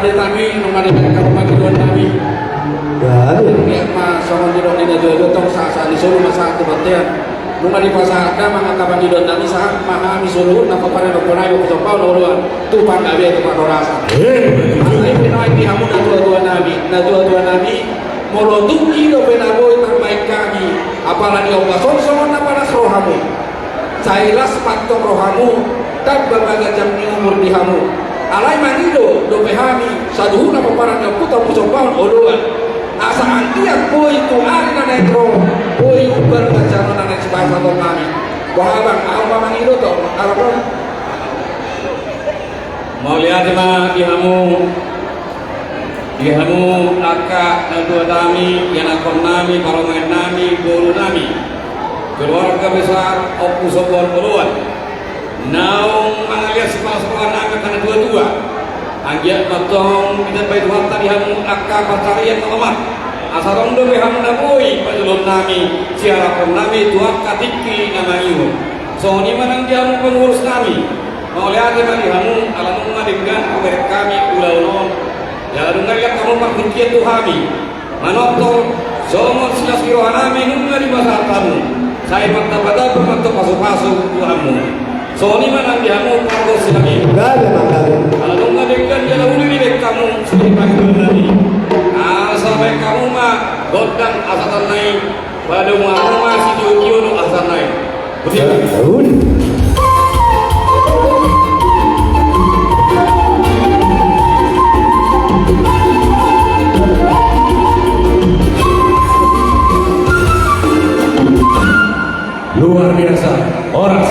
ada kami nomor kamu pagi dua kami ya mas sama di dong ini dua tong sasa di solo masa tu batian nomor di pasar ada maka kapan di dong kami sah mahami solo napa pada dokter ayo kita pau duluan tu panggawe tu pak rasa ini naik di hamu na dua nabi molotung ilo benaboy terbaik kami apalagi Allah son apa rohamu sailas patong rohamu dan berbagai jam ni umur di hamu alai manido do behami saduhuna paparan yang putar pusong bahon oluan asa antiak boy tu ari na nekro boy uber bacana na nek bahasa to kami bahabang apa manido to arabon mau lihat ma dihamu aka dua nami yang akon nami parongan nami guru nami keluarga besar opu sobon oluan naung mangalia sekolah naga karena dua-dua anjak matong kita baik harta dihamu akka pacarian alamat asarong do behamu naboi pajulun nami siarapon nami tuak katiki nama iu so ni manang dihamu pengurus nami mau lihat dihamu alamu ngadinggan mereka kami ulau ya dengar kamu makinkian tuhami manotong somot silas kirohanami nunga di masa tamu saya mata-mata bermata pasu-pasu tuhamu Sony mana dihamu kalau silami. Enggak ada makanya. Kalau nggak dengan jalan uli dek kamu sudah panggil tadi. Sampai kamu mah godang asal naik. Pada kamu masih jauh asal naik. Betul. Luar biasa orang